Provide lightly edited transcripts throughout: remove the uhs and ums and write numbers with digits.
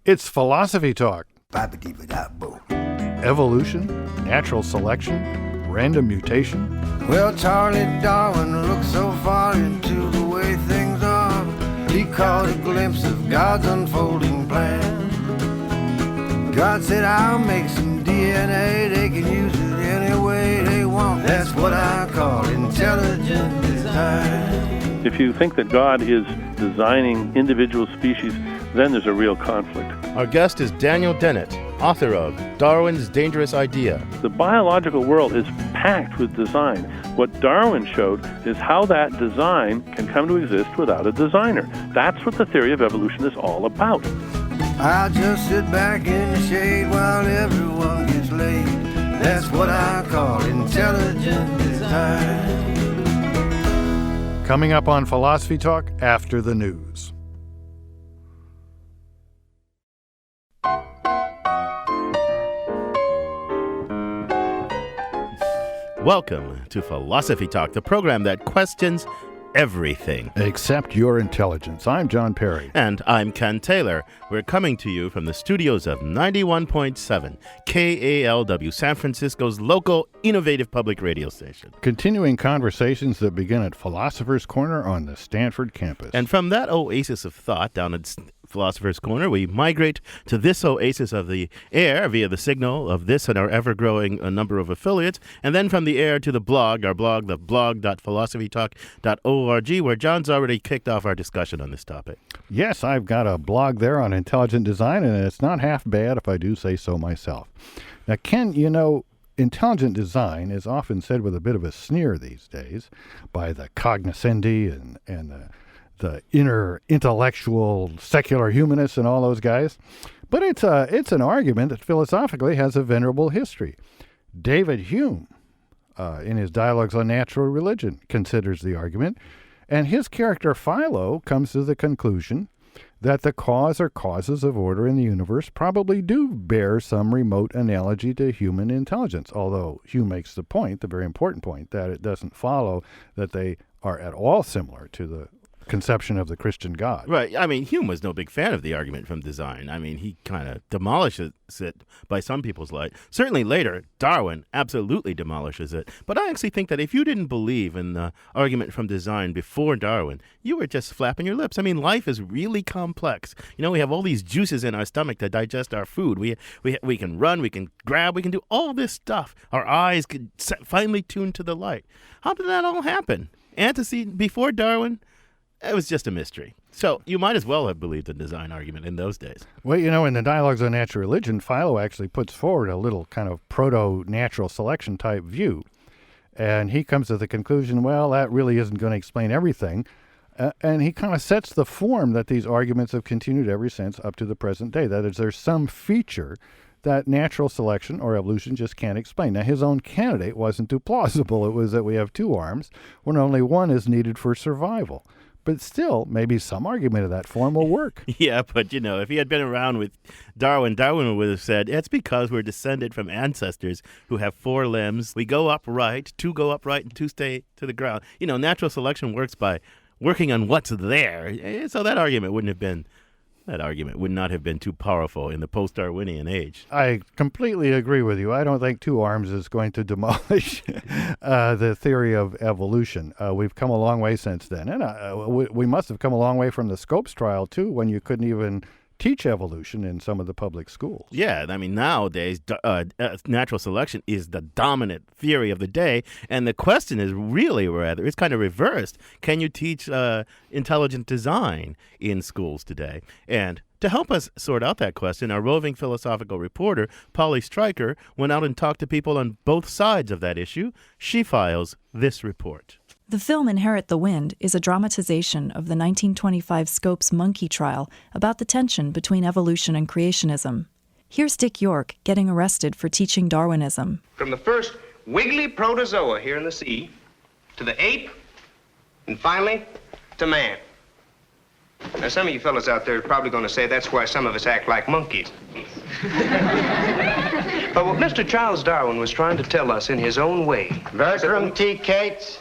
It's Philosophy Talk. Ba-ba-dee-ba-da-bo. Evolution, natural selection, random mutation. Well, Charlie Darwin looked so far into the way things are, he caught a glimpse of God's unfolding plan. God said, I'll make some DNA, they can use it any way they want. That's what I call intelligent design. If you think that God is designing individual species, then there's a real conflict. Our guest is Daniel Dennett, author of Darwin's Dangerous Idea. The biological world is packed with design. What Darwin showed is how that design can come to exist without a designer. That's what the theory of evolution is all about. I'll just sit back in the shade while everyone gets laid. That's what I call intelligent design. Coming up on Philosophy Talk after the news. Welcome to Philosophy Talk, the program that questions everything. Except your intelligence. I'm John Perry. And I'm Ken Taylor. We're coming to you from the studios of 91.7 KALW, San Francisco's local innovative public radio station. Continuing conversations that begin at Philosopher's Corner on the Stanford campus. And from that oasis of thought down at Philosopher's Corner, we migrate to this oasis of the air via the signal of this and our ever-growing number of affiliates, and then from the air to the blog, the blog.philosophytalk.org, where John's already kicked off our discussion on this topic. Yes, I've got a blog there on intelligent design, and it's not half bad if I do say so myself. Now, Ken, you know, intelligent design is often said with a bit of a sneer these days by the cognoscendi and the inner intellectual secular humanists and all those guys. But it's an argument that philosophically has a venerable history. David Hume, in his Dialogues on Natural Religion, considers the argument, and his character Philo comes to the conclusion that the cause or causes of order in the universe probably do bear some remote analogy to human intelligence, although Hume makes the point, the very important point, that it doesn't follow that they are at all similar to the conception of the Christian God. Right. I mean, Hume was no big fan of the argument from design. I mean, he kind of demolishes it by some people's light. Certainly later, Darwin absolutely demolishes it. But I actually think that if you didn't believe in the argument from design before Darwin, you were just flapping your lips. I mean, life is really complex. You know, we have all these juices in our stomach to digest our food. We can run, we can grab, we can do all this stuff. Our eyes can finely tune to the light. How did that all happen? Antecedent before Darwin? It was just a mystery. So you might as well have believed the design argument in those days. Well, you know, in the Dialogues on Natural Religion, Philo actually puts forward a little kind of proto-natural selection type view. And he comes to the conclusion, well, that really isn't going to explain everything. And he kind of sets the form that these arguments have continued ever since up to the present day. That is, there's some feature that natural selection or evolution just can't explain. Now, his own candidate wasn't too plausible. It was that we have two arms when only one is needed for survival. But still, maybe some argument of that form will work. Yeah, but, you know, if he had been around with Darwin would have said, it's because we're descended from ancestors who have four limbs. We go upright, two go upright, and two stay to the ground. You know, natural selection works by working on what's there. So that argument would not have been too powerful in the post-Darwinian age. I completely agree with you. I don't think two arms is going to demolish the theory of evolution. We've come a long way since then. And we must have come a long way from the Scopes trial, too, when you couldn't even teach evolution in some of the public schools. Yeah, I mean, nowadays, natural selection is the dominant theory of the day, and the question is really it's kind of reversed. Can you teach intelligent design in schools today? And to help us sort out that question, our roving philosophical reporter, Polly Stryker, went out and talked to people on both sides of that issue. She files this report. The film Inherit the Wind is a dramatization of the 1925 Scopes monkey trial about the tension between evolution and creationism. Here's Dick York getting arrested for teaching Darwinism. From the first wiggly protozoa here in the sea, to the ape, and finally, to man. Now, some of you fellas out there are probably going to say that's why some of us act like monkeys. But what Mr. Charles Darwin was trying to tell us in his own way... Bertram T. Cates.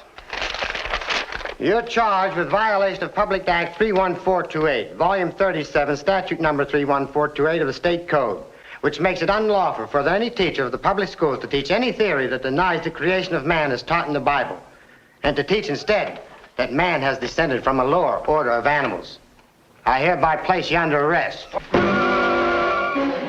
You're charged with violation of Public Act 31428, Volume 37, Statute Number 31428 of the State Code, which makes it unlawful for any teacher of the public schools to teach any theory that denies the creation of man as taught in the Bible, and to teach instead that man has descended from a lower order of animals. I hereby place you under arrest.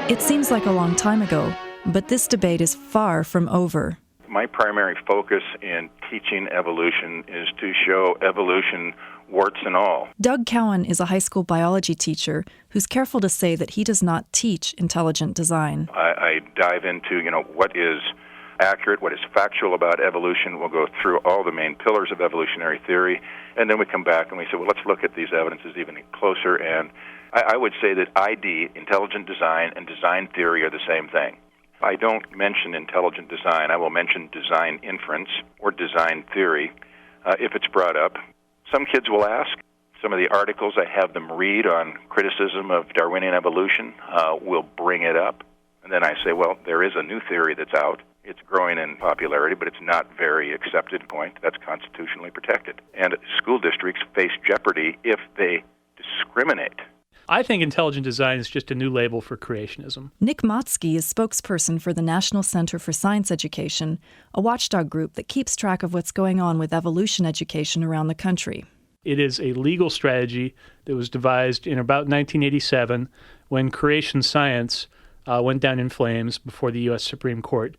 It seems like a long time ago, but this debate is far from over. My primary focus in teaching evolution is to show evolution warts and all. Doug Cowan is a high school biology teacher who's careful to say that he does not teach intelligent design. I dive into, what is accurate, what is factual about evolution. We'll go through all the main pillars of evolutionary theory, and then we come back and we say, well, let's look at these evidences even closer. And I would say that ID, intelligent design, and design theory are the same thing. I don't mention intelligent design. I will mention design inference or design theory if it's brought up. Some kids will ask. Some of the articles I have them read on criticism of Darwinian evolution will bring it up. And then I say, well, there is a new theory that's out. It's growing in popularity, but it's not very accepted point. That's constitutionally protected. And school districts face jeopardy if they discriminate. I think intelligent design is just a new label for creationism. Nick Motzke is spokesperson for the National Center for Science Education, a watchdog group that keeps track of what's going on with evolution education around the country. It is a legal strategy that was devised in about 1987 when creation science went down in flames before the U.S. Supreme Court.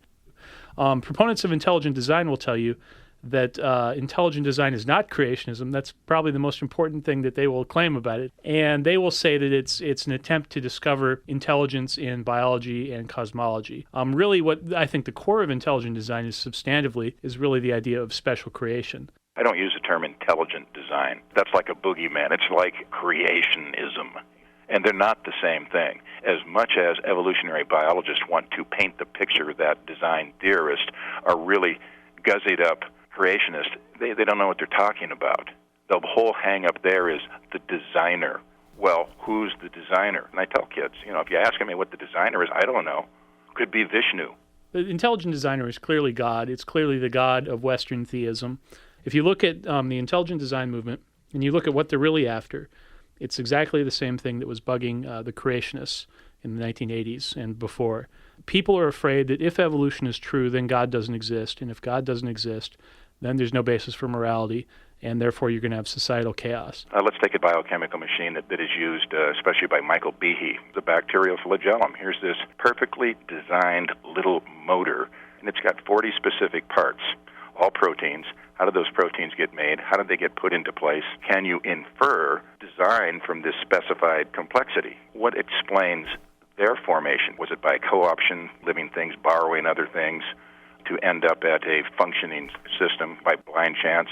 Proponents of intelligent design will tell you that intelligent design is not creationism. That's probably the most important thing that they will claim about it. And they will say that it's an attempt to discover intelligence in biology and cosmology. Really what I think the core of intelligent design is substantively is really the idea of special creation. I don't use the term intelligent design. That's like a boogeyman. It's like creationism. And they're not the same thing. As much as evolutionary biologists want to paint the picture that design theorists are really guzzied up creationists, they don't know what they're talking about. The whole hang-up there is the designer. Well, who's the designer? And I tell kids, if you ask me what the designer is, I don't know. Could be Vishnu. The intelligent designer is clearly God. It's clearly the God of Western theism. If you look at the intelligent design movement and you look at what they're really after, it's exactly the same thing that was bugging the creationists in the 1980s and before. People are afraid that if evolution is true, then God doesn't exist. And if God doesn't exist, then there's no basis for morality, and therefore you're going to have societal chaos. Let's take a biochemical machine that is used especially by Michael Behe, the bacterial flagellum. Here's this perfectly designed little motor, and it's got 40 specific parts, all proteins. How do those proteins get made? How do they get put into place? Can you infer design from this specified complexity? What explains their formation? Was it by co-option, living things borrowing other things, to end up at a functioning system by blind chance?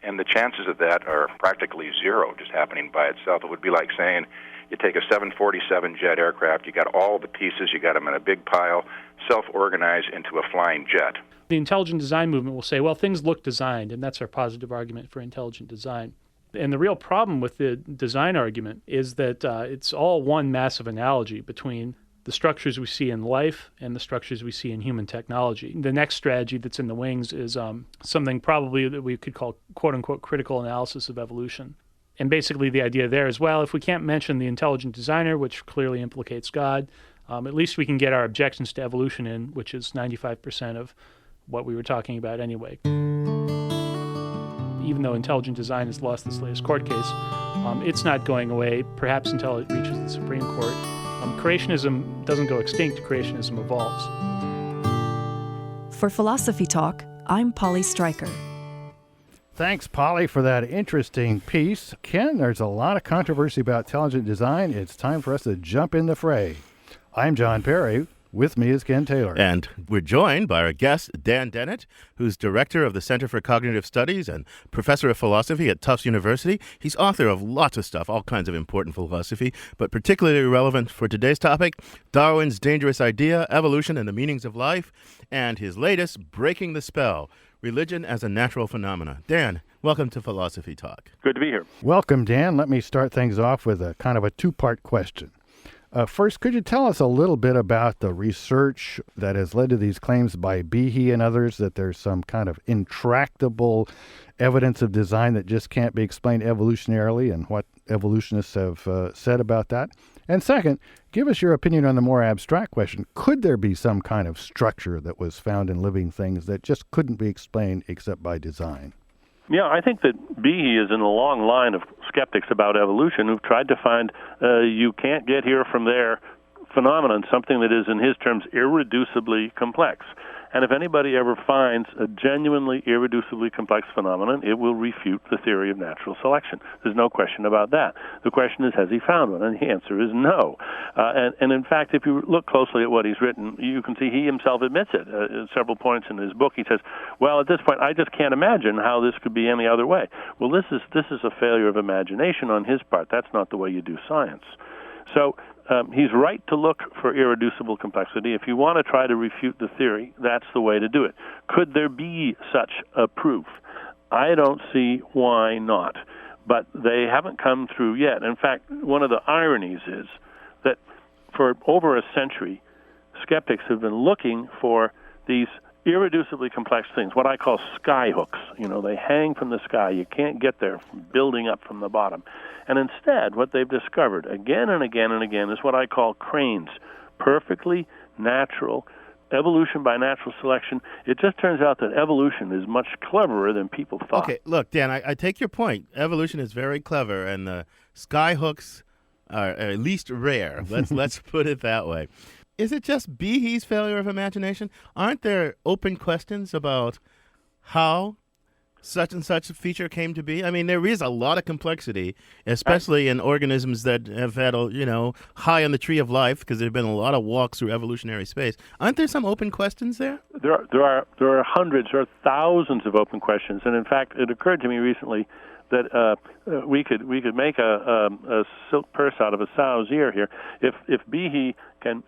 And the chances of that are practically zero, just happening by itself. It would be like saying you take a 747 jet aircraft, you got all the pieces, you got them in a big pile, self-organize into a flying jet. The intelligent design movement will say, well, things look designed, and that's our positive argument for intelligent design. And the real problem with the design argument is that it's all one massive analogy between the structures we see in life and the structures we see in human technology. The next strategy that's in the wings is something probably that we could call, quote-unquote, critical analysis of evolution. And basically the idea there is, well, if we can't mention the intelligent designer, which clearly implicates God, at least we can get our objections to evolution in, which is 95% of what we were talking about anyway. Even though intelligent design has lost this latest court case, it's not going away, perhaps until it reaches the Supreme Court. Creationism doesn't go extinct, creationism evolves. For Philosophy Talk, I'm Polly Stryker. Thanks, Polly, for that interesting piece. Ken, there's a lot of controversy about intelligent design. It's time for us to jump in the fray. I'm John Perry. With me is Ken Taylor. And we're joined by our guest, Dan Dennett, who's director of the Center for Cognitive Studies and professor of philosophy at Tufts University. He's author of lots of stuff, all kinds of important philosophy, but particularly relevant for today's topic, Darwin's Dangerous Idea, Evolution and the Meanings of Life, and his latest, Breaking the Spell, Religion as a Natural Phenomena. Dan, welcome to Philosophy Talk. Good to be here. Welcome, Dan. Let me start things off with a kind of a two-part question. First, could you tell us a little bit about the research that has led to these claims by Behe and others that there's some kind of intractable evidence of design that just can't be explained evolutionarily, and what evolutionists have said about that? And second, give us your opinion on the more abstract question. Could there be some kind of structure that was found in living things that just couldn't be explained except by design? Yeah, I think that Behe is in a long line of skeptics about evolution who've tried to find you can't get here from there phenomenon, something that is, in his terms, irreducibly complex. And if anybody ever finds a genuinely irreducibly complex phenomenon, it will refute the theory of natural selection. There's no question about that. The question is, has he found one? And the answer is no. And in fact, if you look closely at what he's written, you can see he himself admits it. At several points in his book, he says, well, at this point, I just can't imagine how this could be any other way. Well, this is a failure of imagination on his part. That's not the way you do science. So he's right to look for irreducible complexity. If you want to try to refute the theory, that's the way to do it. Could there be such a proof? I don't see why not, but they haven't come through yet. In fact, one of the ironies is that for over a century, skeptics have been looking for these irreducibly complex things, what I call sky hooks. You know, they hang from the sky. You can't get there from building up from the bottom. And instead, what they've discovered again and again and again is what I call cranes, perfectly natural, evolution by natural selection. It just turns out that evolution is much cleverer than people thought. Okay, look, Dan, I take your point. Evolution is very clever, and the sky hooks are at least rare. Let's put it that way. Is it just Behe's failure of imagination? Aren't there open questions about how such and such a feature came to be? I mean, there is a lot of complexity, especially in organisms that have had, high on the tree of life, because there have been a lot of walks through evolutionary space. Aren't there some open questions there? There are hundreds or thousands of open questions, and in fact, it occurred to me recently that we could make a silk purse out of a sow's ear here. If Behe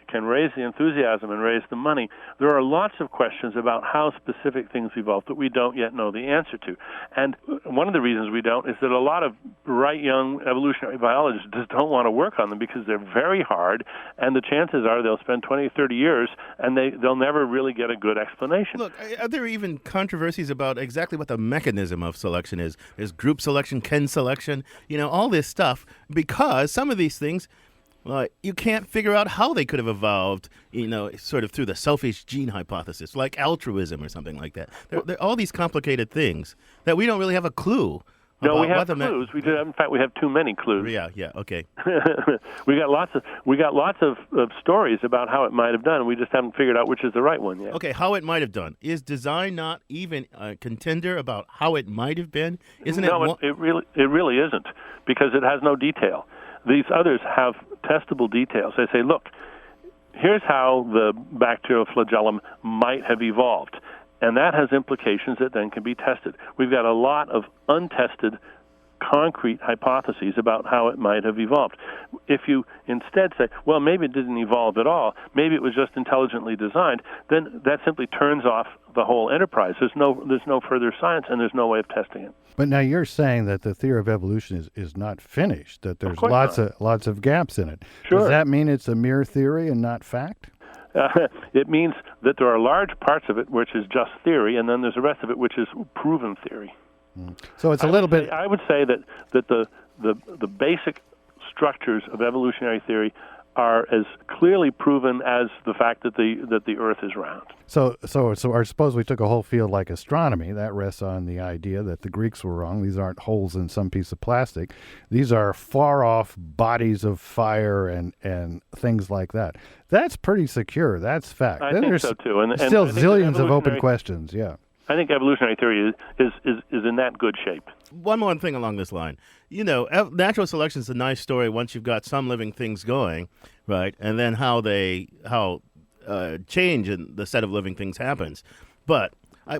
can raise the enthusiasm and raise the money, there are lots of questions about how specific things evolve that we don't yet know the answer to. And one of the reasons we don't is that a lot of bright young evolutionary biologists just don't want to work on them because they're very hard, and the chances are they'll spend 20 or 30 years and they'll never really get a good explanation. Look, are there even controversies about exactly what the mechanism of selection is? There's group selection, kin selection, all this stuff, because some of these things, you can't figure out how they could have evolved, sort of through the selfish gene hypothesis, like altruism or something like that. There are all these complicated things that we don't really have a clue. No, we have clues. In fact, we have too many clues. Yeah, okay. we got lots of stories about how it might have done. We just haven't figured out which is the right one yet. Okay, how it might have done. Is design not even a contender about how it might have been? No, it really isn't, because it has no detail. These others have testable details. They say, look, here's how the bacterial flagellum might have evolved. And that has implications that then can be tested. We've got a lot of untested, concrete hypotheses about how it might have evolved. If you instead say, well, maybe it didn't evolve at all, maybe it was just intelligently designed, then that simply turns off the whole enterprise. There's no further science, and there's no way of testing it. But now you're saying that the theory of evolution is not finished, that there's lots of gaps in it. Sure. Does that mean it's a mere theory and not fact? It means that there are large parts of it which is just theory, and then there's the rest of it which is proven theory. So it's a little bit. I would say that the basic structures of evolutionary theory are as clearly proven as the fact that the Earth is round. So I suppose we took a whole field like astronomy. That rests on the idea that the Greeks were wrong. These aren't holes in some piece of plastic. These are far-off bodies of fire and things like that. That's pretty secure. That's fact. I think so, too. And still zillions of open questions, yeah. I think evolutionary theory is in that good shape. One more thing along this line. Natural selection is a nice story once you've got some living things going, right? And then how change in the set of living things happens. But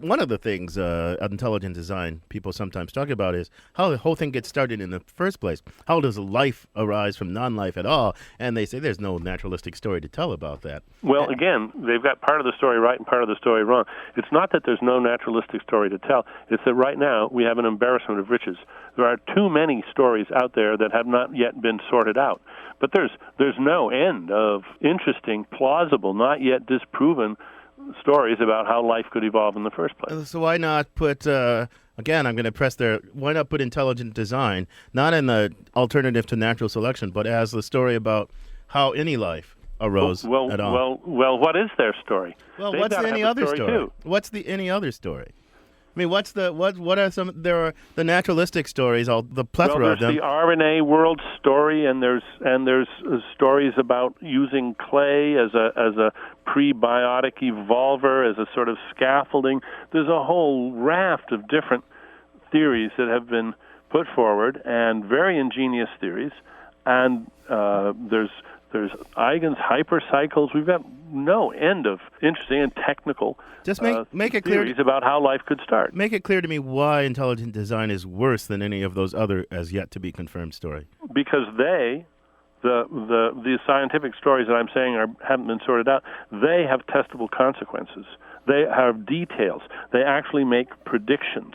One of the things intelligent design people sometimes talk about is how the whole thing gets started in the first place. How does life arise from non-life at all? And they say there's no naturalistic story to tell about that. Well, again, they've got part of the story right and part of the story wrong. It's not that there's no naturalistic story to tell. It's that right now we have an embarrassment of riches. There are too many stories out there that have not yet been sorted out. But there's no end of interesting, plausible, not yet disproven stories about how life could evolve in the first place. So why not put, again, I'm going to press there, why not put intelligent design, not in the alternative to natural selection, but as the story about how any life arose at all? Well, what is their story? Well, They've what's got to any have a other story? too. What's the any other story? I mean, what are some? There are the naturalistic stories, all the plethora of them. There's the RNA world story, and there's stories about using clay as a prebiotic evolver, as a sort of scaffolding. There's a whole raft of different theories that have been put forward, and very ingenious theories. And there's Huygens hypercycles. We've got no end of interesting and technical Just make it clear theories about how life could start. Make it clear to me why intelligent design is worse than any of those other as yet to be confirmed story. Because the scientific stories that I'm saying haven't been sorted out. They have testable consequences. They have details. They actually make predictions.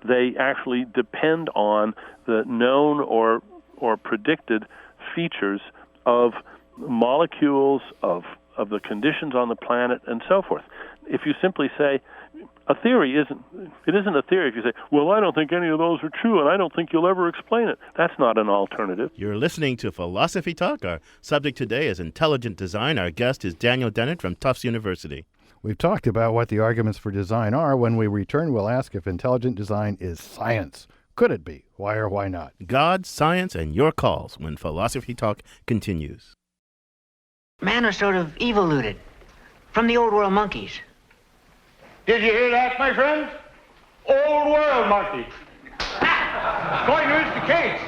They actually depend on the known or predicted features of molecules, of the conditions on the planet, and so forth. If you simply say a theory isn't a theory if you say, well, I don't think any of those are true, and I don't think you'll ever explain it. That's not an alternative. You're listening to Philosophy Talk. Our subject today is intelligent design. Our guest is Daniel Dennett from Tufts University. We've talked about what the arguments for design are. When we return, we'll ask if intelligent design is science. Could it be? Why or why not? God, science, and your calls when Philosophy Talk continues. Man are sort of evoluted from the old world monkeys. Did you hear that, my friends? Old world monkey. Going to is the case.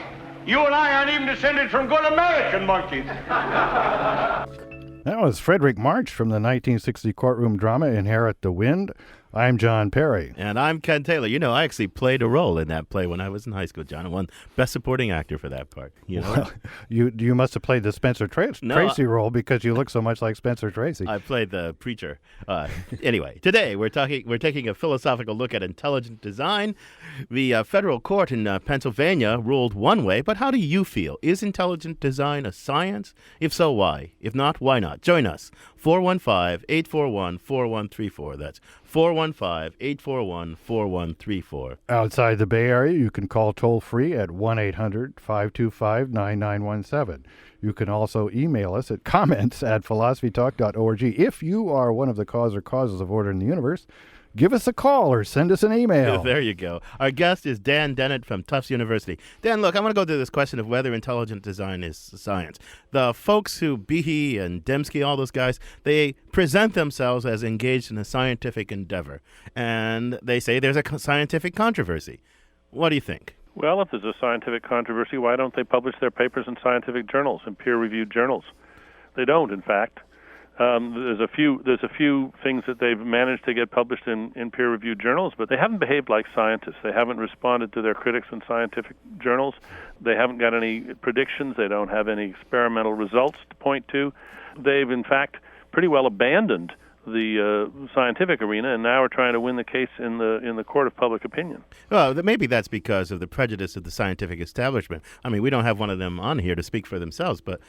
You and I aren't even descended from good American monkeys. That was Frederick March from the 1960 courtroom drama Inherit the Wind. I'm John Perry. And I'm Ken Taylor. You know, I actually played a role in that play when I was in high school, John. I won Best Supporting Actor for that part. You know? Well, you must have played the Spencer Tracy role because you look so much like Spencer Tracy. I played the preacher. Anyway, today we're taking a philosophical look at intelligent design. The federal court in Pennsylvania ruled one way, but how do you feel? Is intelligent design a science? If so, why? If not, why not? Join us. 415-841-4134. That's 415-841-4134. Outside the Bay Area, you can call toll-free at 1-800-525-9917. You can also email us at comments@philosophytalk.org. If you are one of the cause or causes of order in the universe, give us a call or send us an email. There you go. Our guest is Dan Dennett from Tufts University. Dan, look, I want to go to this question of whether intelligent design is science. The folks who, Behe and Dembski, all those guys, they present themselves as engaged in a scientific endeavor. And they say there's a scientific controversy. What do you think? Well, if there's a scientific controversy, why don't they publish their papers in scientific journals, in peer-reviewed journals? They don't, in fact. There's a few things that they've managed to get published in peer-reviewed journals, but they haven't behaved like scientists. They haven't responded to their critics in scientific journals. They haven't got any predictions. They don't have any experimental results to point to. They've, in fact, pretty well abandoned the scientific arena, and now are trying to win the case in the court of public opinion. Well, maybe that's because of the prejudice of the scientific establishment. I mean, we don't have one of them on here to speak for themselves, but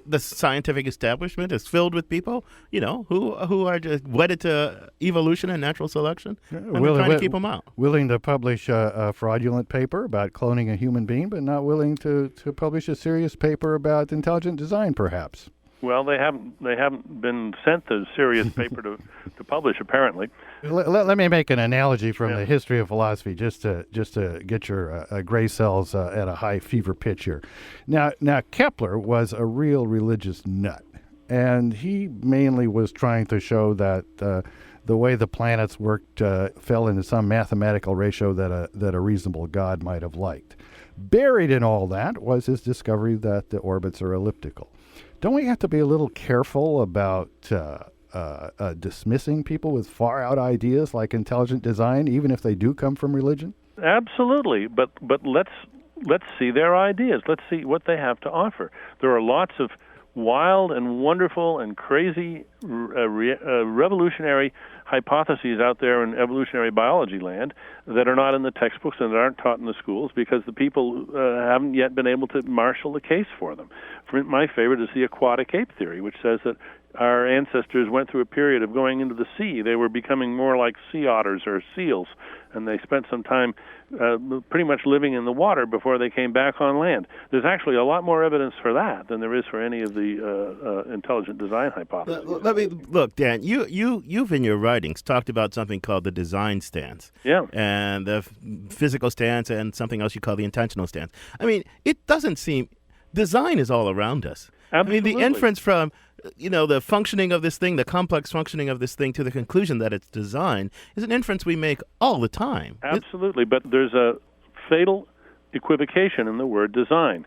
the scientific establishment is filled with people, you know, who are just wedded to evolution and natural selection, and they're trying to keep them out. Willing to publish a fraudulent paper about cloning a human being, but not willing to publish a serious paper about intelligent design, perhaps. Well, they haven't been sent the serious paper to publish, apparently. Let me make an analogy from the history of philosophy, just to get your gray cells at a high fever pitch here. Now Kepler was a real religious nut, and he mainly was trying to show that the way the planets worked fell into some mathematical ratio that a reasonable God might have liked. Buried in all that was his discovery that the orbits are elliptical. Don't we have to be a little careful about dismissing people with far out ideas like intelligent design, even if they do come from religion? Absolutely, but let's see their ideas. Let's see what they have to offer. There are lots of wild and wonderful and crazy revolutionary hypotheses out there in evolutionary biology land that are not in the textbooks and that aren't taught in the schools because the people haven't yet been able to marshal the case for them. My favorite is the aquatic ape theory, which says that our ancestors went through a period of going into the sea. They were becoming more like sea otters or seals, and they spent some time pretty much living in the water before they came back on land. There's actually a lot more evidence for that than there is for any of the intelligent design hypotheses. Let me look, Dan. You've in your writings talked about something called the design stance, and the physical stance, and something else you call the intentional stance. I mean, it doesn't seem design is all around us. Absolutely. I mean, the inference from the functioning of this thing, the complex functioning of this thing, to the conclusion that it's design is an inference we make all the time. Absolutely, but there's a fatal equivocation in the word design.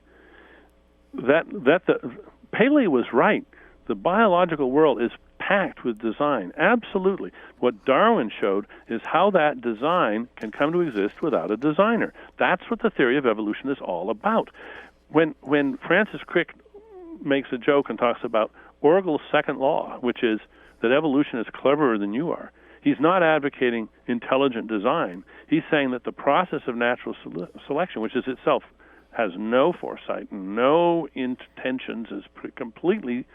Paley was right. The biological world is packed with design. Absolutely. What Darwin showed is how that design can come to exist without a designer. That's what the theory of evolution is all about. When Francis Crick makes a joke and talks about Orgel's second law, which is that evolution is cleverer than you are, he's not advocating intelligent design. He's saying that the process of natural selection, which is itself has no foresight, no intentions, is completely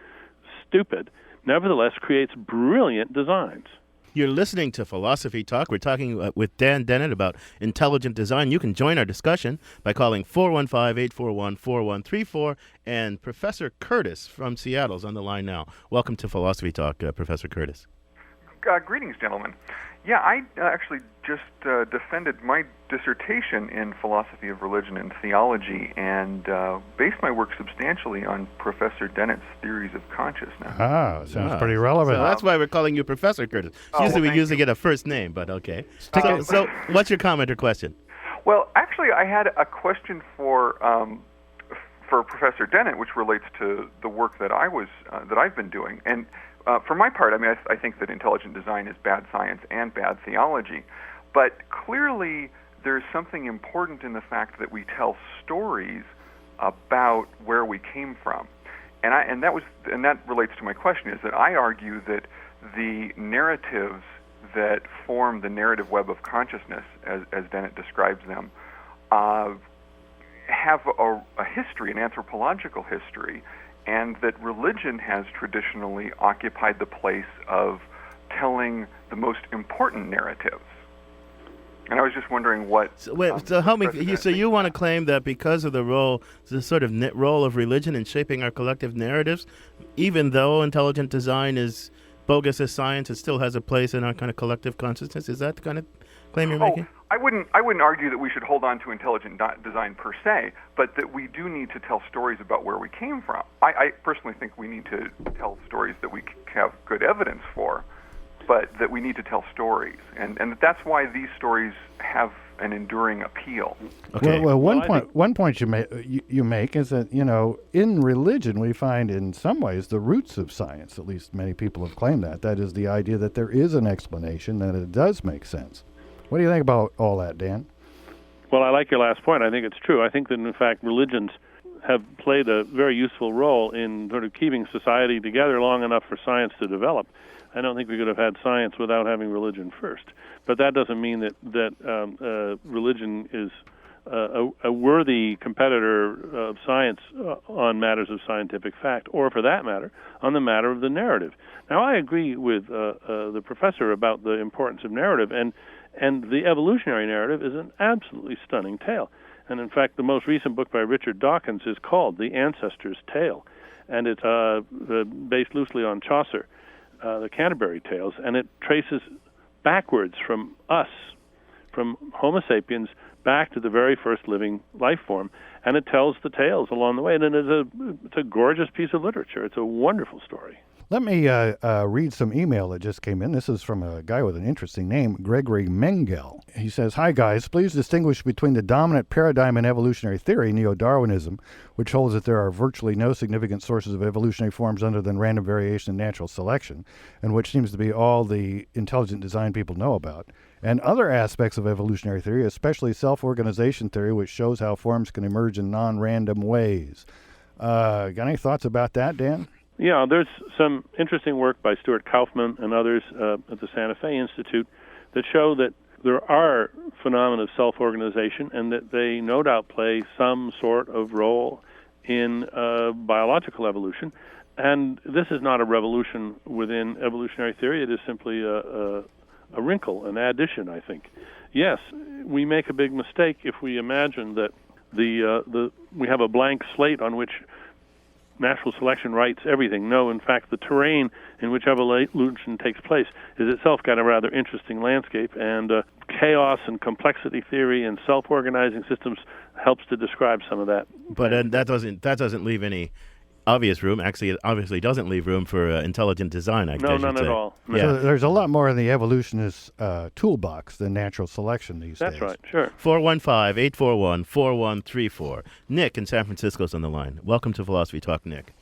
stupid, nevertheless creates brilliant designs. You're listening to Philosophy Talk. We're talking with Dan Dennett about intelligent design. You can join our discussion by calling 415-841-4134. And Professor Curtis from Seattle is on the line now. Welcome to Philosophy Talk, Professor Curtis. Greetings, gentlemen. Yeah, I actually just defended my dissertation in philosophy of religion and theology and based my work substantially on Professor Dennett's theories of consciousness. Sounds pretty relevant. So that's why we're calling you Professor Curtis. We usually get a first name, but okay. So what's your comment or question? Well, actually, I had a question for Professor Dennett, which relates to the work that I've been doing. And for my part, I mean, I think that intelligent design is bad science and bad theology, but clearly there's something important in the fact that we tell stories about where we came from, and that relates to my question. Is that I argue that the narratives that form the narrative web of consciousness, as Dennett describes them, have a history, an anthropological history. And that religion has traditionally occupied the place of telling the most important narratives. And I was just wondering what... So help me. So you want to claim that because of the sort of role of religion in shaping our collective narratives, even though intelligent design is bogus as science, it still has a place in our kind of collective consciousness? Is that the kind of claim you're making? I wouldn't argue that we should hold on to intelligent design per se, but that we do need to tell stories about where we came from. I personally think we need to tell stories that we have good evidence for, but that we need to tell stories, and that's why these stories have an enduring appeal. Okay. Well, one point you make is that in religion we find in some ways the roots of science. At least many people have claimed that. That is the idea that there is an explanation, that it does make sense. What do you think about all that, Dan? Well, I like your last point. I think it's true. I think that, in fact, religions have played a very useful role in sort of keeping society together long enough for science to develop. I don't think we could have had science without having religion first. But that doesn't mean that religion is a worthy competitor of science on matters of scientific fact, or, for that matter, on the matter of the narrative. Now, I agree with the professor about the importance of narrative, and the evolutionary narrative is an absolutely stunning tale. And in fact, the most recent book by Richard Dawkins is called The Ancestor's Tale, and it's based loosely on Chaucer, the Canterbury Tales, and it traces backwards from us, from Homo sapiens, back to the very first living life form, and it tells the tales along the way, and it's a gorgeous piece of literature. It's a wonderful story. Let me read some email that just came in. This is from a guy with an interesting name, Gregory Mengel. He says, "Hi guys, please distinguish between the dominant paradigm in evolutionary theory, neo-Darwinism, which holds that there are virtually no significant sources of evolutionary forms other than random variation and natural selection, and which seems to be all the intelligent design people know about, and other aspects of evolutionary theory, especially self-organization theory, which shows how forms can emerge in non-random ways." Got any thoughts about that, Dan? Yeah, there's some interesting work by Stuart Kaufman and others at the Santa Fe Institute that show that there are phenomena of self-organization and that they no doubt play some sort of role in biological evolution. And this is not a revolution within evolutionary theory. It is simply a wrinkle, an addition, I think. Yes, we make a big mistake if we imagine that we have a blank slate on which natural selection writes everything. No, in fact, the terrain in which evolution takes place is itself got a rather interesting landscape, and chaos and complexity theory and self-organizing systems helps to describe some of that. But that doesn't leave any obvious room. Actually, it obviously doesn't leave room for intelligent design. No, none at all. No. So there's a lot more in the evolutionist toolbox than natural selection these days. That's right, sure. 415-841-4134. Nick in San Francisco's on the line. Welcome to Philosophy Talk, Nick.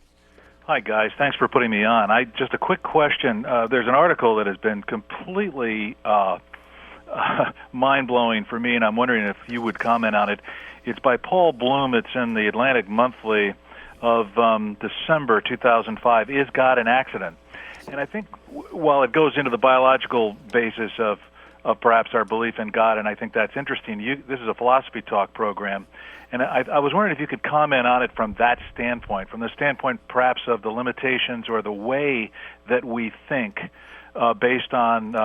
Hi, guys. Thanks for putting me on. Just a quick question. There's an article that has been completely mind-blowing for me, and I'm wondering if you would comment on it. It's by Paul Bloom. It's in the Atlantic Monthly of December 2005, Is God an Accident? And I think while it goes into the biological basis of perhaps our belief in God, and I think that's interesting, this is a philosophy talk program, and I was wondering if you could comment on it from that standpoint, from the standpoint perhaps of the limitations or the way that we think based on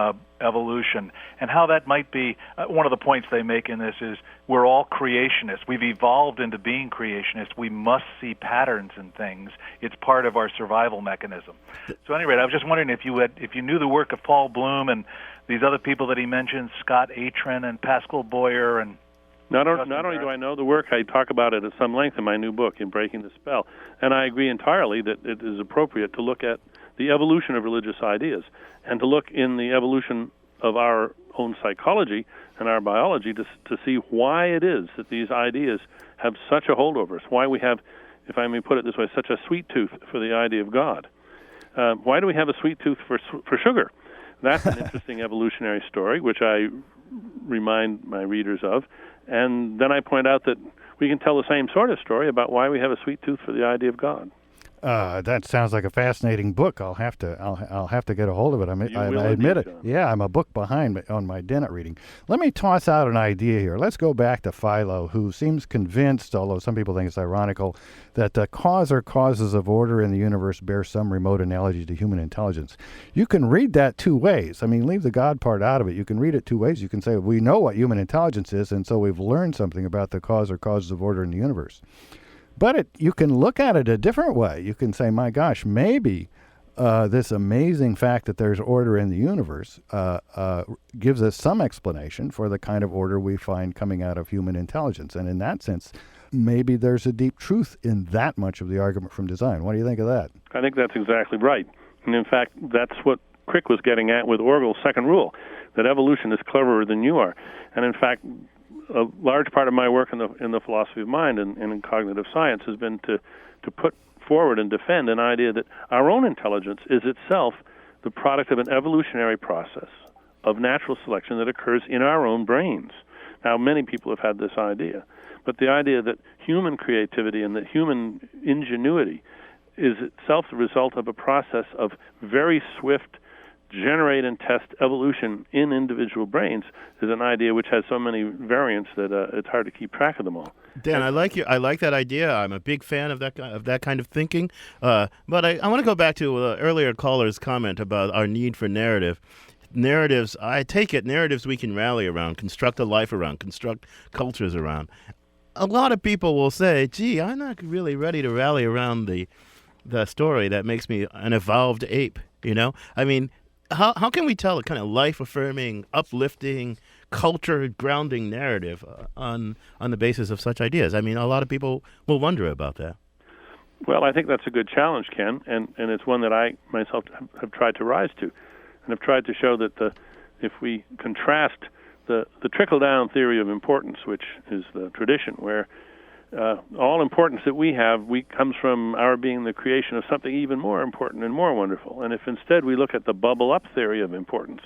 evolution, and how that might be. One of the points they make in this is we're all creationists. We've evolved into being creationists. We must see patterns in things. It's part of our survival mechanism. So anyway, I was just wondering if you knew the work of Paul Bloom and these other people that he mentioned, Scott Atran and Pascal Boyer and Not only do I know the work, I talk about it at some length in my new book, In Breaking the Spell. And I agree entirely that it is appropriate to look at the evolution of religious ideas and to look in the evolution of our own psychology and our biology to see why it is that these ideas have such a hold over us, why we have, if I may put it this way, such a sweet tooth for the idea of God. Why do we have a sweet tooth for sugar? That's an interesting evolutionary story, which I remind my readers of. And then I point out that we can tell the same sort of story about why we have a sweet tooth for the idea of God. That sounds like a fascinating book. I'll have to get a hold of it. I admit it. Yeah, I'm a book behind on my Dennett reading. Let me toss out an idea here. Let's go back to Philo, who seems convinced, although some people think it's ironical, that the cause or causes of order in the universe bear some remote analogy to human intelligence. You can read that two ways. I mean, leave the God part out of it. You can read it two ways. You can say, we know what human intelligence is, and so we've learned something about the cause or causes of order in the universe. But you can look at it a different way. You can say, my gosh, maybe this amazing fact that there's order in the universe gives us some explanation for the kind of order we find coming out of human intelligence. And in that sense, maybe there's a deep truth in that much of the argument from design. What do you think of that? I think that's exactly right. And in fact, that's what Crick was getting at with Orgel's second rule, that evolution is cleverer than you are. And in fact, a large part of my work in the philosophy of mind and in cognitive science has been to put forward and defend an idea that our own intelligence is itself the product of an evolutionary process of natural selection that occurs in our own brains. Now, many people have had this idea, but the idea that human creativity and that human ingenuity is itself the result of a process of very swift generate and test evolution in individual brains is an idea which has so many variants that it's hard to keep track of them all. Dan, I like that idea. I'm a big fan of that kind of thinking. But I want to go back to earlier caller's comment about our need for narrative. Narratives, I take it, narratives we can rally around, construct a life around, construct cultures around. A lot of people will say, gee, I'm not really ready to rally around the story that makes me an evolved ape, you know? I mean, how can we tell a kind of life-affirming, uplifting, culture-grounding narrative on the basis of such ideas? I mean, a lot of people will wonder about that. Well, I think that's a good challenge, Ken, and it's one that I myself have tried to rise to, and have tried to show that if we contrast the trickle-down theory of importance, which is the tradition where all importance that we have comes from our being the creation of something even more important and more wonderful. And if instead we look at the bubble-up theory of importance,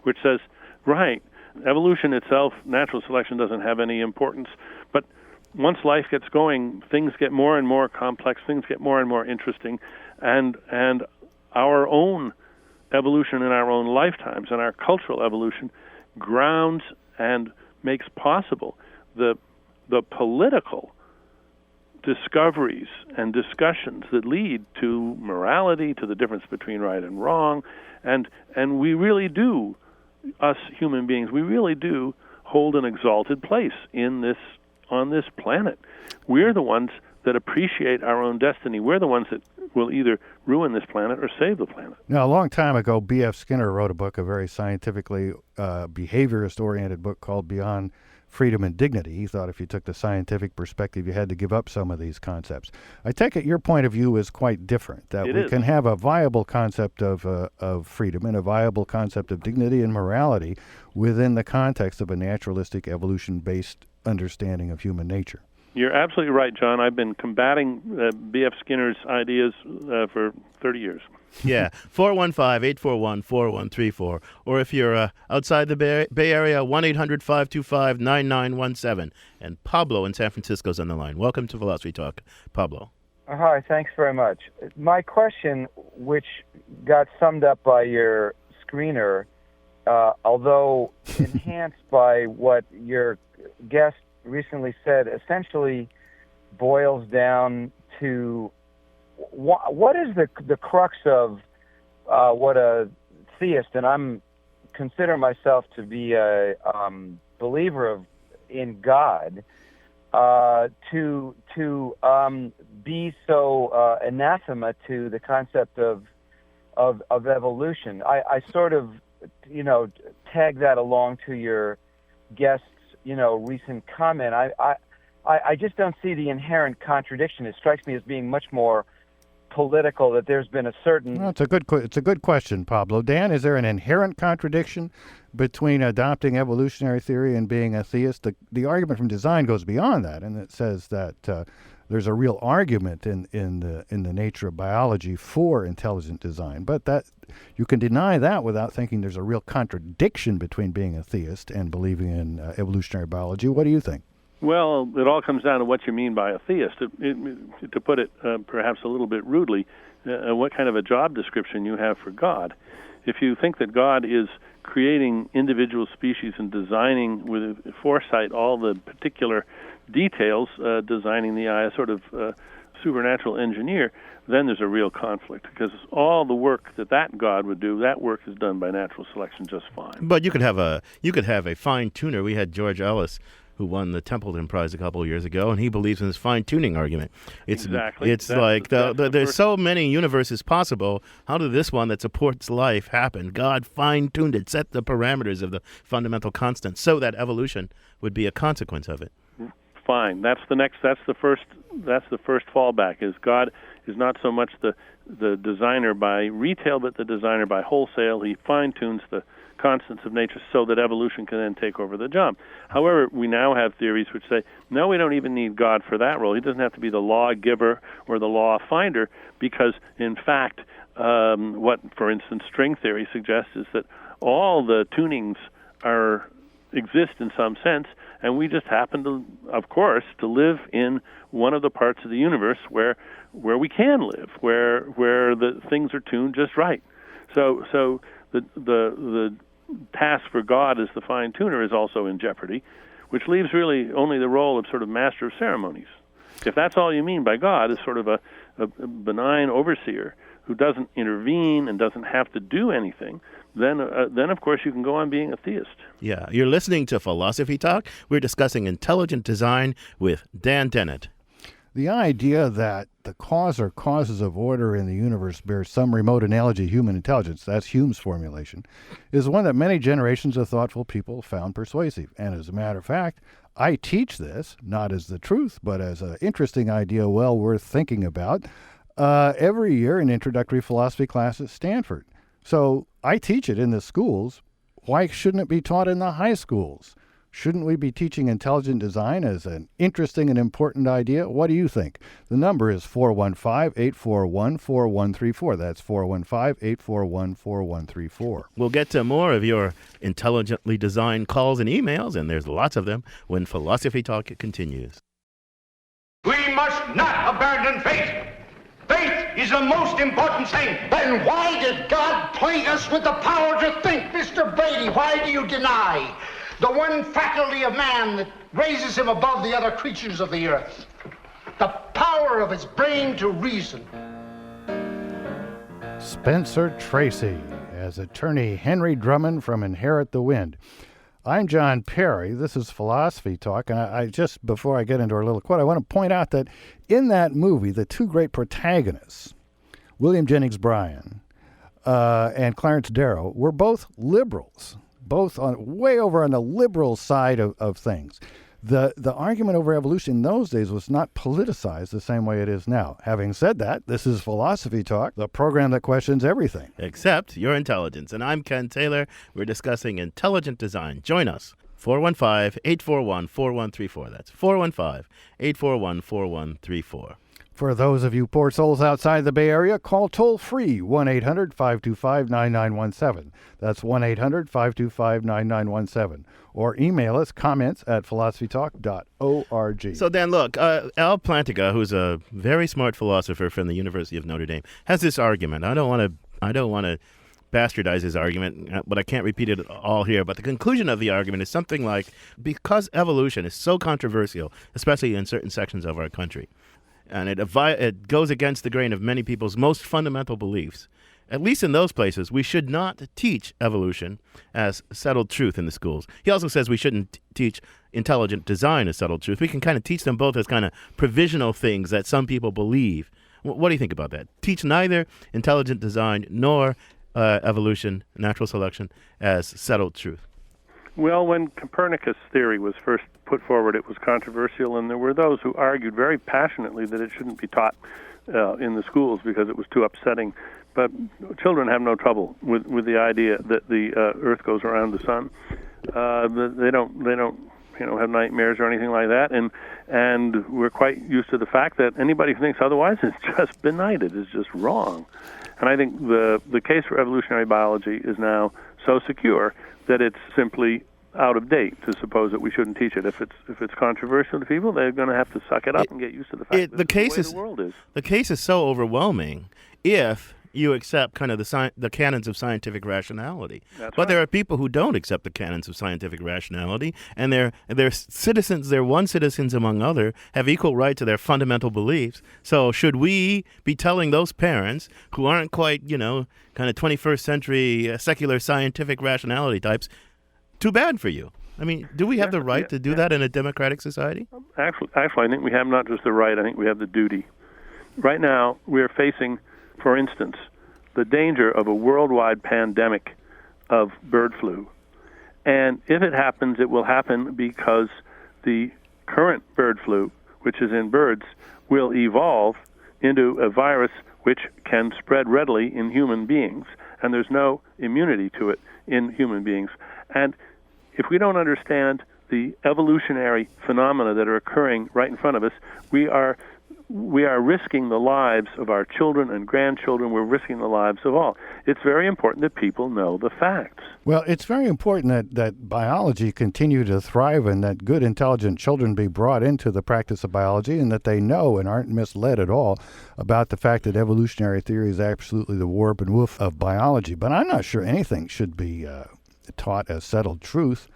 which says, right, evolution itself, natural selection doesn't have any importance, but once life gets going, things get more and more complex, things get more and more interesting, and our own evolution in our own lifetimes and our cultural evolution grounds and makes possible the political discoveries and discussions that lead to morality, to the difference between right and wrong, and we really do, us human beings, we really do hold an exalted place on this planet. We're the ones that appreciate our own destiny. We're the ones that will either ruin this planet or save the planet. Now, a long time ago, B.F. Skinner wrote a book, a very scientifically behaviorist-oriented book called Beyond Freedom and Dignity. He thought if you took the scientific perspective, you had to give up some of these concepts. I take it your point of view is quite different, that we can have a viable concept of freedom and a viable concept of dignity and morality within the context of a naturalistic, evolution-based understanding of human nature. You're absolutely right, John. I've been combating B.F. Skinner's ideas for 30 years. Yeah, 415-841-4134. Or if you're outside the Bay Area, 1-800-525-9917. And Pablo in San Francisco's on the line. Welcome to Philosophy Talk, Pablo. Hi, thanks very much. My question, which got summed up by your screener, although enhanced by what your guest recently said, essentially boils down to what is the crux of what a theist, and I'm consider myself to be a believer in God, to be so anathema to the concept of evolution. I sort of tag that along to your guest's recent comment. I just don't see the inherent contradiction. It strikes me as being much more political, that there's been a certain... Well, it's a good question, Pablo. Dan, is there an inherent contradiction between adopting evolutionary theory and being a theist? The argument from design goes beyond that, and it says that there's a real argument in the nature of biology for intelligent design, but that you can deny that without thinking there's a real contradiction between being a theist and believing in evolutionary biology. What do you think? Well, it all comes down to what you mean by a theist. To put it perhaps a little bit rudely, what kind of a job description you have for God. If you think that God is creating individual species and designing with foresight all the particular details, designing the eye, a sort of supernatural engineer, then there's a real conflict, because all the work that God would do, that work is done by natural selection just fine. But you could have a fine tuner. We had George Ellis, who won the Templeton Prize a couple of years ago, and he believes in this fine-tuning argument. Exactly. It's there's so many universes possible. How did this one that supports life happen? God fine-tuned it, set the parameters of the fundamental constants so that evolution would be a consequence of it. Fine. That's the first fallback, is God is not so much the designer by retail, but the designer by wholesale. He fine-tunes the constants of nature so that evolution can then take over the job. However, we now have theories which say, no, we don't even need God for that role. He doesn't have to be the law giver or the law finder, because, in fact, what, for instance, string theory suggests is that all the tunings exist in some sense, and we just happen to, of course, to live in one of the parts of the universe where we can live, where the things are tuned just right. So the task for God as the fine tuner is also in jeopardy, which leaves really only the role of sort of master of ceremonies. If that's all you mean by God, is sort of a benign overseer who doesn't intervene and doesn't have to do anything, then of course you can go on being a theist. Yeah, you're listening to Philosophy Talk. We're discussing intelligent design with Dan Dennett. The idea that the cause or causes of order in the universe bears some remote analogy to human intelligence, that's Hume's formulation, is one that many generations of thoughtful people found persuasive. And as a matter of fact, I teach this, not as the truth, but as an interesting idea well worth thinking about, every year in introductory philosophy class at Stanford. So I teach it in the schools. Why shouldn't it be taught in the high schools? Shouldn't we be teaching intelligent design as an interesting and important idea? What do you think? The number is 415-841-4134. That's 415-841-4134. We'll get to more of your intelligently designed calls and emails, and there's lots of them, when Philosophy Talk continues. We must not abandon faith. Faith is the most important thing. Then why did God plague us with the power to think? Mr. Brady, why do you deny the one faculty of man that raises him above the other creatures of the earth? The power of his brain to reason. Spencer Tracy as attorney Henry Drummond from Inherit the Wind. I'm John Perry. This is Philosophy Talk, and I just, before I get into our little quote, I want to point out that in that movie, the two great protagonists, William Jennings Bryan and Clarence Darrow, were both liberals, both way over on the liberal side of things. The argument over evolution in those days was not politicized the same way it is now. Having said that, this is Philosophy Talk, the program that questions everything. Except your intelligence. And I'm Ken Taylor. We're discussing intelligent design. Join us. 415-841-4134. That's 415-841-4134. For those of you poor souls outside the Bay Area, call toll-free 1-800-525-9917. That's 1-800-525-9917. Or email us comments at philosophytalk.org. So, Dan, look, Al Plantinga, who's a very smart philosopher from the University of Notre Dame, has this argument. I don't want to bastardize his argument, but I can't repeat it all here. But the conclusion of the argument is something like, because evolution is so controversial, especially in certain sections of our country, and it goes against the grain of many people's most fundamental beliefs, at least in those places, we should not teach evolution as settled truth in the schools. He also says we shouldn't teach intelligent design as settled truth. We can kind of teach them both as kind of provisional things that some people believe. What do you think about that? Teach neither intelligent design nor evolution, natural selection, as settled truth. Well, when Copernicus' theory was first put forward, it was controversial, and there were those who argued very passionately that it shouldn't be taught in the schools because it was too upsetting. But children have no trouble with the idea that the Earth goes around the sun. They don't have nightmares or anything like that, and we're quite used to the fact that anybody who thinks otherwise is just benighted, is just wrong. And I think the case for evolutionary biology is now so secure that it's simply out of date to suppose that we shouldn't teach it. If it's controversial to people, they're going to have to suck it up and get used to the fact that the world is. The case is so overwhelming if you accept kind of the canons of scientific rationality. But right. There are people who don't accept the canons of scientific rationality, and they're citizens, they're one citizens among other, have equal right to their fundamental beliefs. So should we be telling those parents who aren't quite, kind of 21st century secular scientific rationality types, too bad for you? I mean, do we have the right to do that in a democratic society? Actually, I think we have not just the right, I think we have the duty. Right now, we're facing, for instance, the danger of a worldwide pandemic of bird flu. And if it happens, it will happen because the current bird flu, which is in birds, will evolve into a virus which can spread readily in human beings, and there's no immunity to it in human beings. And if we don't understand the evolutionary phenomena that are occurring right in front of us, we are risking the lives of our children and grandchildren. We're risking the lives of all. It's very important that people know the facts. Well, it's very important that biology continue to thrive and that good, intelligent children be brought into the practice of biology and that they know and aren't misled at all about the fact that evolutionary theory is absolutely the warp and woof of biology. But I'm not sure anything should be taught as settled truth.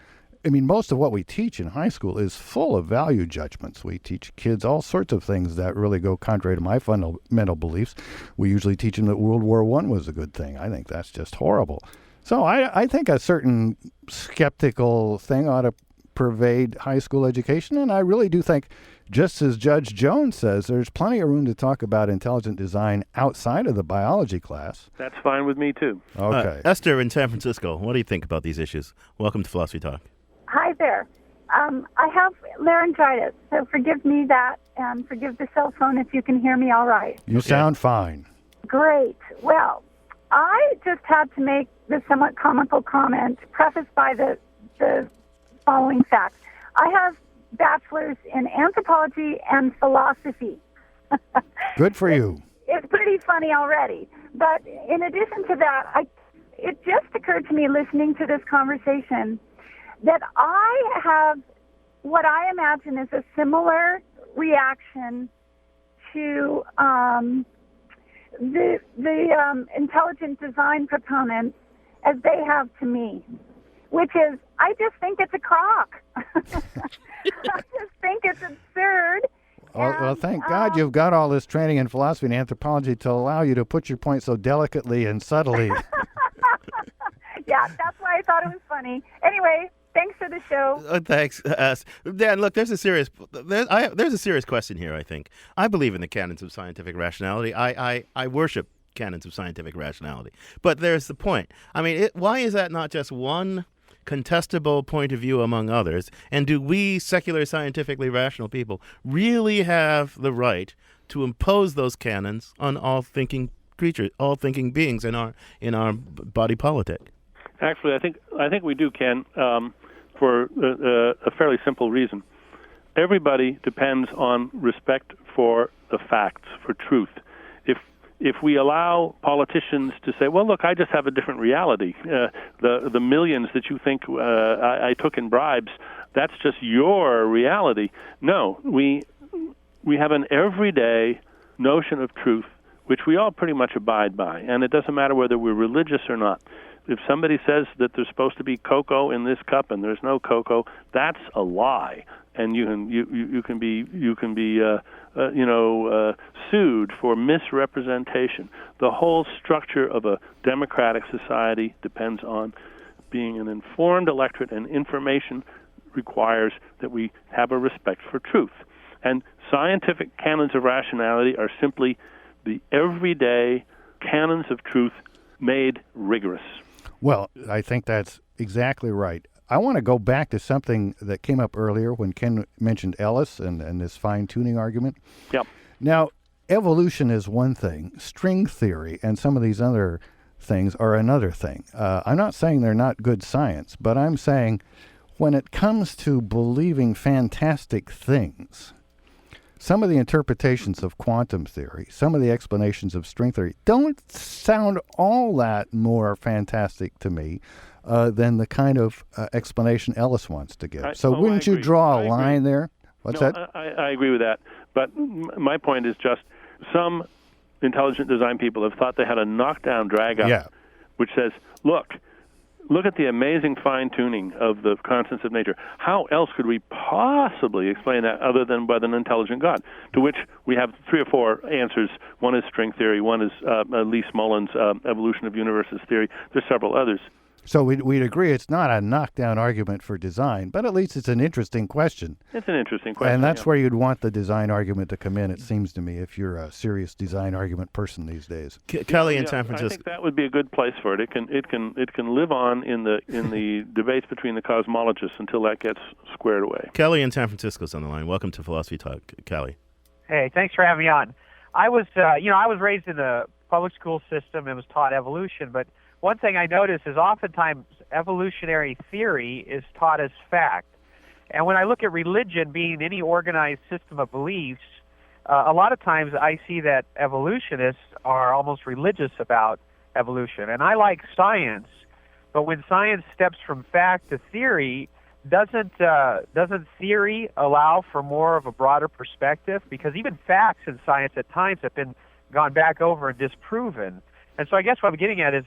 I mean, most of what we teach in high school is full of value judgments. We teach kids all sorts of things that really go contrary to my fundamental beliefs. We usually teach them that World War I was a good thing. I think that's just horrible. So I think a certain skeptical thing ought to pervade high school education, and I really do think Just as Judge Jones says, there's plenty of room to talk about intelligent design outside of the biology class. That's fine with me, too. Okay. Esther in San Francisco, what do you think about these issues? Welcome to Philosophy Talk. Hi there. I have laryngitis, so forgive me that, and forgive the cell phone if you can hear me all right. You sound fine. Great. Well, I just had to make this somewhat comical comment, prefaced by the following fact. I have bachelor's in anthropology and philosophy. Good for you. It's pretty funny already. But in addition to that, it just occurred to me listening to this conversation that I have what I imagine is a similar reaction to the intelligent design proponents as they have to me, which is I just think it's a crock. I just think it's absurd. Well, thank God you've got all this training in philosophy and anthropology to allow you to put your point so delicately and subtly. Yeah, that's why I thought it was funny. Anyway, thanks for the show. Thanks. Dan, look, there's a serious question here, I think. I believe in the canons of scientific rationality. I worship canons of scientific rationality. But there's the point. I mean, why is that not just one contestable point of view among others? And do we, secular, scientifically rational people, really have the right to impose those canons on all thinking creatures, all thinking beings in our body politic? Actually, I think we do, Ken, for a fairly simple reason. Everybody depends on respect for the facts, for truth. If we allow politicians to say, well, look, I just have a different reality. The millions that you think I took in bribes, that's just your reality. No, we have an everyday notion of truth, which we all pretty much abide by, and it doesn't matter whether we're religious or not. If somebody says that there's supposed to be cocoa in this cup and there's no cocoa, that's a lie, and you can be sued for misrepresentation. The whole structure of a democratic society depends on being an informed electorate, and information requires that we have a respect for truth. And scientific canons of rationality are simply the everyday canons of truth made rigorous. Well, I think that's exactly right. I want to go back to something that came up earlier when Ken mentioned Ellis and this fine-tuning argument. Yep. Now, evolution is one thing. String theory and some of these other things are another thing. I'm not saying they're not good science, but I'm saying when it comes to believing fantastic things, some of the interpretations of quantum theory, some of the explanations of string theory don't sound all that more fantastic to me than the kind of explanation Ellis wants to give. Wouldn't you draw a line there? What's that? I agree with that. But my point is just some intelligent design people have thought they had a knockdown drag-up, which says, look at the amazing fine-tuning of the constants of nature. How else could we possibly explain that other than by an intelligent God? To which we have 3 or 4 answers. One is string theory. One is Lee Smollen's evolution of universes theory. There's several others. So we'd agree it's not a knockdown argument for design, but at least it's an interesting question. It's an interesting question. And that's where you'd want the design argument to come in, it seems to me, if you're a serious design argument person these days. Kelly in San Francisco. I think that would be a good place for it. It can live on in the debates between the cosmologists until that gets squared away. Kelly in San Francisco's on the line. Welcome to Philosophy Talk, Kelly. Hey, thanks for having me on. I was raised in the public school system and was taught evolution, but one thing I notice is oftentimes evolutionary theory is taught as fact. And when I look at religion being any organized system of beliefs, a lot of times I see that evolutionists are almost religious about evolution. And I like science, but when science steps from fact to theory, doesn't theory allow for more of a broader perspective? Because even facts in science at times have been gone back over and disproven. And so I guess what I'm getting at is,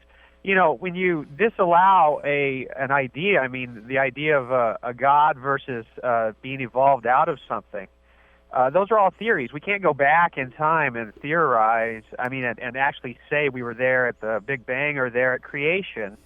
when you disallow an idea, I mean, the idea of a God versus being evolved out of something, those are all theories. We can't go back in time and theorize, and actually say we were there at the Big Bang or there at creation,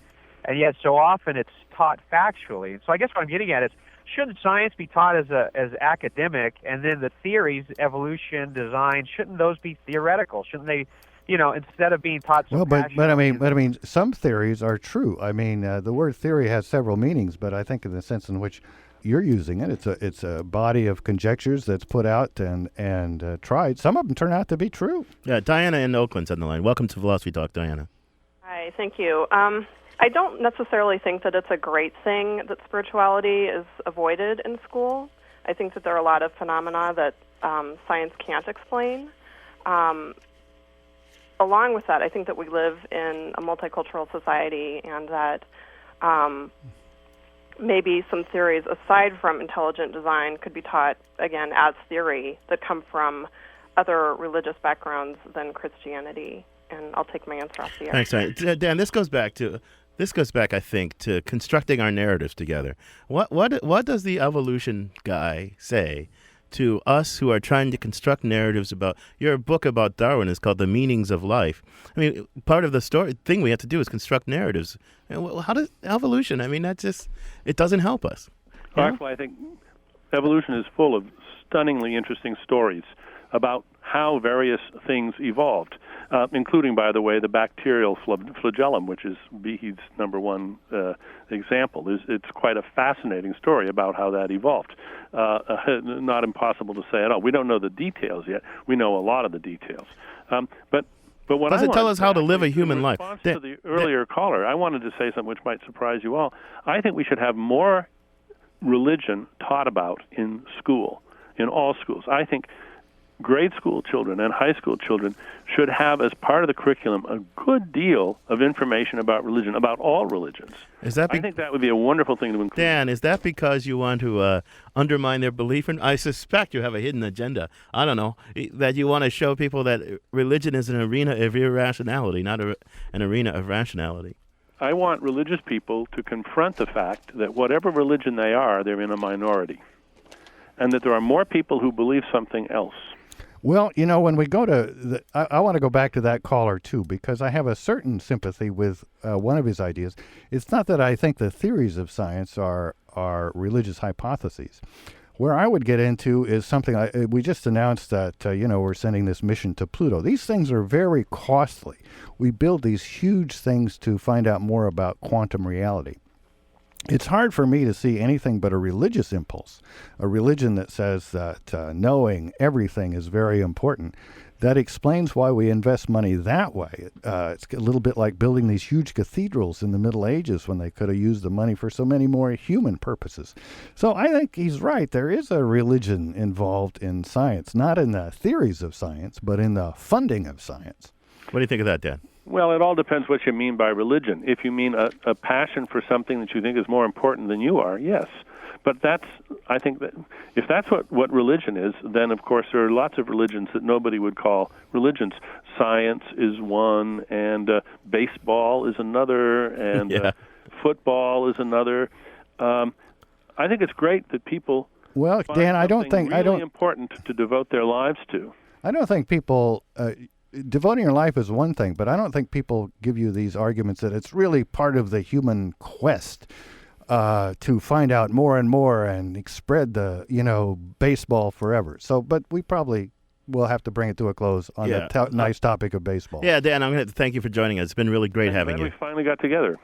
and yet so often it's taught factually. So I guess what I'm getting at is, shouldn't science be taught as academic, and then the theories, evolution, design, shouldn't those be theoretical? Shouldn't they, instead of being taught? Well, but I mean, some theories are true. I mean, the word theory has several meanings, but I think in the sense in which you're using it, it's a body of conjectures that's put out and tried. Some of them turn out to be true. Yeah, Diana in Oakland's on the line. Welcome to Philosophy Talk, Diana. Hi, thank you. I don't necessarily think that it's a great thing that spirituality is avoided in school. I think that there are a lot of phenomena that science can't explain. Along with that, I think that we live in a multicultural society, and that maybe some theories aside from intelligent design could be taught, again, as theory that come from other religious backgrounds than Christianity. And I'll take my answer off the air. Thanks, Dan. This goes back, I think, to constructing our narratives together. What does the evolution guy say to us who are trying to construct narratives about? Your book about Darwin is called The Meanings of Life. I mean, part of the thing we have to do is construct narratives. And how does evolution? I mean, it doesn't help us. Actually, I think evolution is full of stunningly interesting stories about how various things evolved, including, by the way, the bacterial flagellum, which is Behe's number one example. It's quite a fascinating story about how that evolved. Not impossible to say at all. We don't know the details yet. We know a lot of the details. But what does it tell us how to live a human life? In response to the earlier caller, I wanted to say something which might surprise you all. I think we should have more religion taught about in school, in all schools. I think grade school children and high school children should have, as part of the curriculum, a good deal of information about religion, about all religions. I think that would be a wonderful thing to include. Dan, is that because you want to undermine their belief in? I suspect you have a hidden agenda. I don't know, that you want to show people that religion is an arena of irrationality, not an arena of rationality. I want religious people to confront the fact that whatever religion they are, they're in a minority, and that there are more people who believe something else. Well, when we go to I want to go back to that caller, too, because I have a certain sympathy with one of his ideas. It's not that I think the theories of science are religious hypotheses. Where I would get into is something we just announced that, we're sending this mission to Pluto. These things are very costly. We build these huge things to find out more about quantum reality. It's hard for me to see anything but a religious impulse, a religion that says that knowing everything is very important. That explains why we invest money that way. It's a little bit like building these huge cathedrals in the Middle Ages when they could have used the money for so many more human purposes. So I think he's right. There is a religion involved in science, not in the theories of science, but in the funding of science. What do you think of that, Dan? Well, it all depends what you mean by religion. If you mean a passion for something that you think is more important than you are, yes. But I think that if that's what religion is, then of course there are lots of religions that nobody would call religions. Science is one, and baseball is another, and football is another. I think it's great that people find Dan, really important to devote their lives to. I don't think people devoting your life is one thing, but I don't think people give you these arguments that it's really part of the human quest to find out more and more and spread the, baseball forever. So, but we probably will have to bring it to a close on the nice topic of baseball. Yeah, Dan, I'm going to thank you for joining us. It's been really great having you. We finally got together.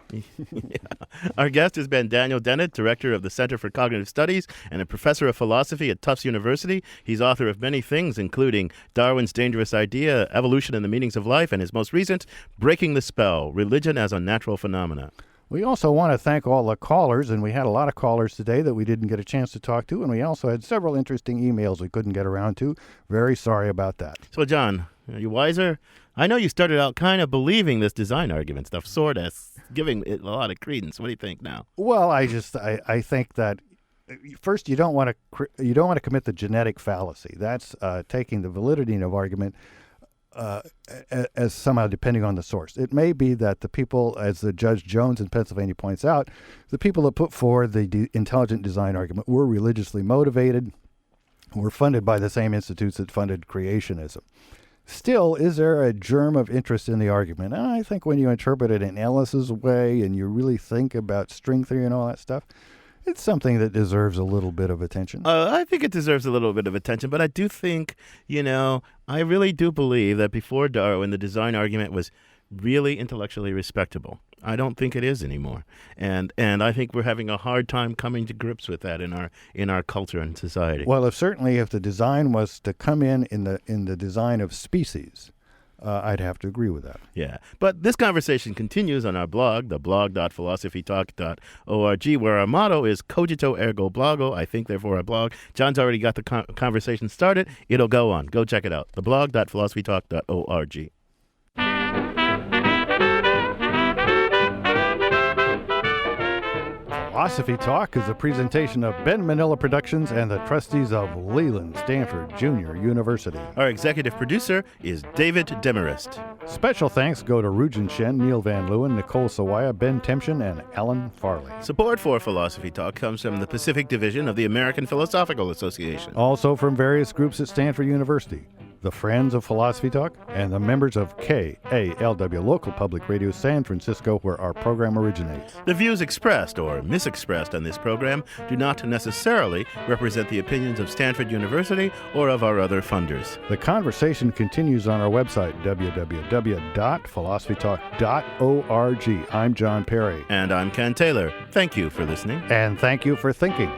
Our guest has been Daniel Dennett, director of the Center for Cognitive Studies and a professor of philosophy at Tufts University. He's author of many things, including Darwin's Dangerous Idea, Evolution and the Meanings of Life, and his most recent, Breaking the Spell, Religion as a Natural Phenomena. We also want to thank all the callers, and we had a lot of callers today that we didn't get a chance to talk to, and we also had several interesting emails we couldn't get around to. Very sorry about that. So, John, are you wiser? I know you started out kind of believing this design argument stuff, sort of giving it a lot of credence. What do you think now? Well, I think that first you don't want to commit the genetic fallacy. That's taking the validity of argument as somehow depending on the source. It may be that the people, as the Judge Jones in Pennsylvania points out, the people that put forward the intelligent design argument were religiously motivated, were funded by the same institutes that funded creationism. Still, is there a germ of interest in the argument? And I think when you interpret it in Ellis's way and you really think about string theory and all that stuff, It's something that deserves a little bit of attention. I think it deserves a little bit of attention, but I do think, I really do believe that before Darwin, the design argument was really intellectually respectable. I don't think it is anymore, and I think we're having a hard time coming to grips with that in our culture and society. Well, if the design was to come in the design of species, I'd have to agree with that. Yeah, but this conversation continues on our blog, the blog.philosophytalk.org, where our motto is cogito ergo blogo, I think therefore I blog. John's already got the conversation started. It'll go on. Go check it out, the blog.philosophytalk.org. Philosophy Talk is a presentation of Ben Manila Productions and the trustees of Leland Stanford Junior University. Our executive producer is David Demarest. Special thanks go to Rujen Shen, Neil Van Leeuwen, Nicole Sawaya, Ben Temchin, and Alan Farley. Support for Philosophy Talk comes from the Pacific Division of the American Philosophical Association. Also from various groups at Stanford University, the Friends of Philosophy Talk, and the members of KALW Local Public Radio San Francisco, where our program originates. The views expressed or misexpressed on this program do not necessarily represent the opinions of Stanford University or of our other funders. The conversation continues on our website, www.philosophytalk.org. I'm John Perry. And I'm Ken Taylor. Thank you for listening. And thank you for thinking.